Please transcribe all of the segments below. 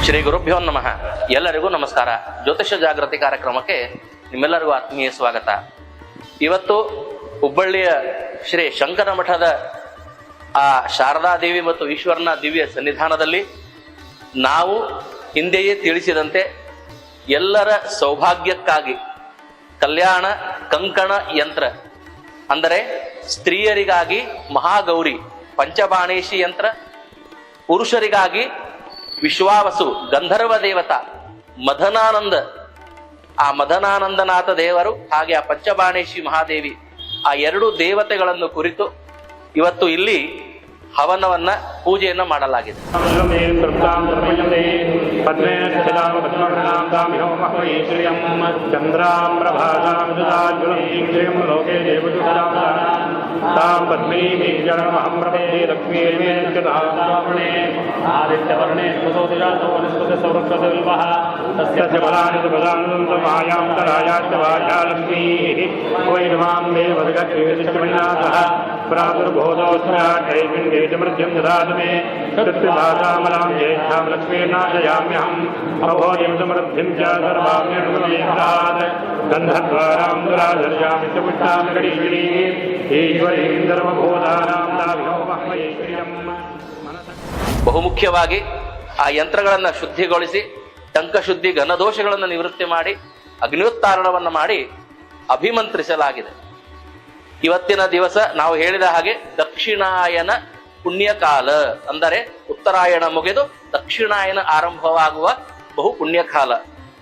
ಶ್ರೀ ಗುರುಭ್ಯೋ ನಮಃ. ಎಲ್ಲರಿಗೂ ನಮಸ್ಕಾರ. ಜ್ಯೋತಿಷ್ಯ ಜಾಗೃತಿ ಕಾರ್ಯಕ್ರಮಕ್ಕೆ ನಿಮ್ಮೆಲ್ಲರಿಗೂ ಆತ್ಮೀಯ ಸ್ವಾಗತ. ಇವತ್ತು ಹುಬ್ಬಳ್ಳಿಯ ಶ್ರೀ ಶಂಕರ ಮಠದ ಆ ಶಾರದಾದೇವಿ ಮತ್ತು ಈಶ್ವರನ ದಿವ್ಯ ಸನ್ನಿಧಾನದಲ್ಲಿ ನಾವು ಹಿಂದೆಯೇ ತಿಳಿಸಿದಂತೆ ಎಲ್ಲರ ಸೌಭಾಗ್ಯಕ್ಕಾಗಿ ಕಲ್ಯಾಣ ಕಂಕಣ ಯಂತ್ರ, ಅಂದರೆ ಸ್ತ್ರೀಯರಿಗಾಗಿ ಮಹಾಗೌರಿ ಪಂಚಬಾಣೇಶಿ ಯಂತ್ರ, ಪುರುಷರಿಗಾಗಿ ವಿಶ್ವಾವಸು ಗಂಧರ್ವ ದೇವತಾ ಮದನಾನಂದ, ಆ ಮದನಾನಂದನಾಥ ದೇವರು ಹಾಗೆ ಆ ಪಂಚಬಾಣೇಶಿ ಮಹಾದೇವಿ, ಆ ಎರಡು ದೇವತೆಗಳನ್ನು ಕುರಿತು ಇವತ್ತು ಇಲ್ಲಿ ಹವನವನ್ನ ಪೂಜೆಯನ್ನು ಮಾಡಲಾಗಿದೆ. ಬಹುಮುಖ್ಯವಾಗಿ ಆ ಯಂತ್ರಗಳನ್ನು ಶುದ್ಧಿಗೊಳಿಸಿ ಟಂಕ ಶುದ್ಧಿ ಘನದೋಷಗಳನ್ನು ನಿವೃತ್ತಿ ಮಾಡಿ ಅಗ್ನಿೋತ್ತಾರಣವನ್ನು ಮಾಡಿ ಅಭಿಮಂತ್ರಿಸಲಾಗಿದೆ. ಇವತ್ತಿನ ದಿವಸ ನಾವು ಹೇಳಿದ ಹಾಗೆ ದಕ್ಷಿಣಾಯನ ಪುಣ್ಯಕಾಲ, ಅಂದರೆ ಉತ್ತರಾಯಣ ಮುಗಿದು ದಕ್ಷಿಣಾಯನ ಆರಂಭವಾಗುವ ಬಹು ಪುಣ್ಯಕಾಲ.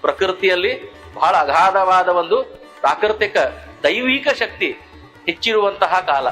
ಪ್ರಕೃತಿಯಲ್ಲಿ ಬಹಳ ಅಗಾಧವಾದ ಒಂದು ಪ್ರಾಕೃತಿಕ ದೈವಿಕ ಶಕ್ತಿ ಹೆಚ್ಚಿರುವಂತಹ ಕಾಲ.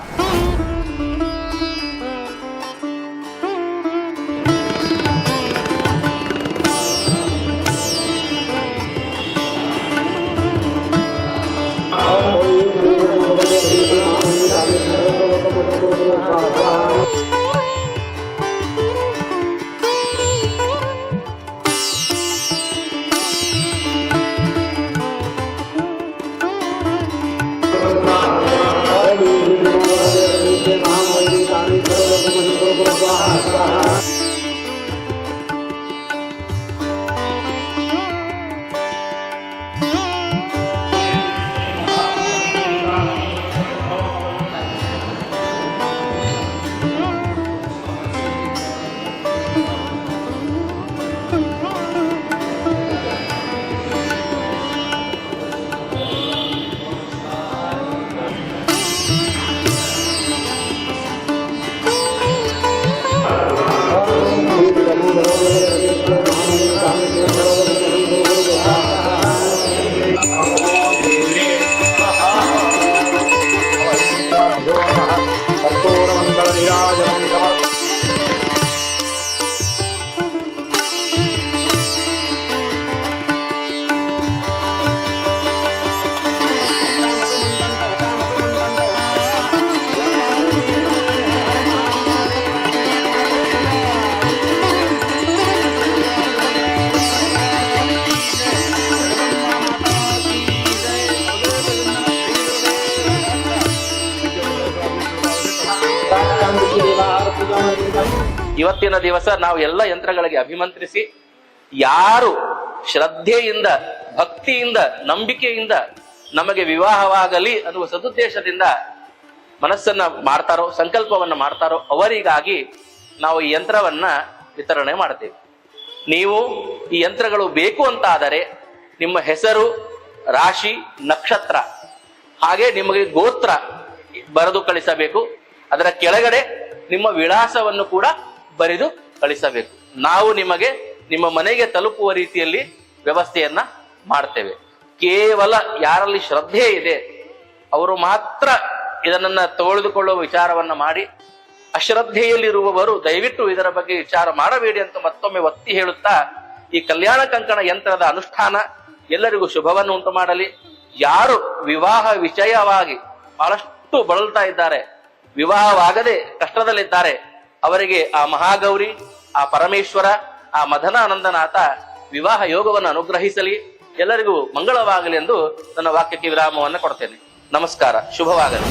ಇವತ್ತಿನ ದಿವಸ ನಾವು ಎಲ್ಲ ಯಂತ್ರಗಳಿಗೆ ಅಭಿಮಂತ್ರಿಸಿ, ಯಾರು ಶ್ರದ್ಧೆಯಿಂದ ಭಕ್ತಿಯಿಂದ ನಂಬಿಕೆಯಿಂದ ನಮಗೆ ವಿವಾಹವಾಗಲಿ ಅನ್ನುವ ಸದುದ್ದೇಶದಿಂದ ಮನಸ್ಸನ್ನ ಮಾಡ್ತಾರೋ, ಸಂಕಲ್ಪವನ್ನ ಮಾಡ್ತಾರೋ, ಅವರಿಗಾಗಿ ನಾವು ಈ ಯಂತ್ರವನ್ನ ವಿತರಣೆ ಮಾಡ್ತೇವೆ. ನೀವು ಈ ಯಂತ್ರಗಳು ಬೇಕು ಅಂತ ಆದರೆ ನಿಮ್ಮ ಹೆಸರು, ರಾಶಿ, ನಕ್ಷತ್ರ ಹಾಗೆ ನಿಮಗೆ ಗೋತ್ರ ಬರೆದು ಕಳಿಸಬೇಕು. ಅದರ ಕೆಳಗಡೆ ನಿಮ್ಮ ವಿಳಾಸವನ್ನು ಕೂಡ ಬರೆದು ಕಳಿಸಬೇಕು. ನಾವು ನಿಮಗೆ ನಿಮ್ಮ ಮನೆಗೆ ತಲುಪುವ ರೀತಿಯಲ್ಲಿ ವ್ಯವಸ್ಥೆಯನ್ನ ಮಾಡ್ತೇವೆ. ಕೇವಲ ಯಾರಲ್ಲಿ ಶ್ರದ್ಧೆ ಇದೆ ಅವರು ಮಾತ್ರ ಇದನ್ನ ತೆಗೆದುಕೊಳ್ಳುವ ವಿಚಾರವನ್ನ ಮಾಡಿ, ಅಶ್ರದ್ಧೆಯಲ್ಲಿರುವವರು ದಯವಿಟ್ಟು ಇದರ ಬಗ್ಗೆ ವಿಚಾರ ಮಾಡಬೇಡಿ ಅಂತ ಮತ್ತೊಮ್ಮೆ ಒತ್ತಿ ಹೇಳುತ್ತಾ, ಈ ಕಲ್ಯಾಣ ಕಂಕಣ ಯಂತ್ರದ ಅನುಷ್ಠಾನ ಎಲ್ಲರಿಗೂ ಶುಭವನ್ನು ಉಂಟು ಮಾಡಲಿ. ಯಾರು ವಿವಾಹ ವಿಷಯವಾಗಿ ಬಹಳಷ್ಟು ಬಳಲ್ತಾ ಇದ್ದಾರೆ, ವಿವಾಹವಾಗದೆ ಕಷ್ಟದಲ್ಲಿದ್ದಾರೆ, ಅವರಿಗೆ ಆ ಮಹಾಗೌರಿ, ಆ ಪರಮೇಶ್ವರ, ಆ ಮದನಾನಂದನಾಥ ವಿವಾಹ ಯೋಗವನ್ನು ಅನುಗ್ರಹಿಸಲಿ, ಎಲ್ಲರಿಗೂ ಮಂಗಳವಾಗಲಿ ಎಂದು ನನ್ನ ವಾಕ್ಯಕ್ಕೆ ವಿರಾಮವನ್ನು ಕೊಡ್ತೇನೆ. ನಮಸ್ಕಾರ, ಶುಭವಾಗಲಿ.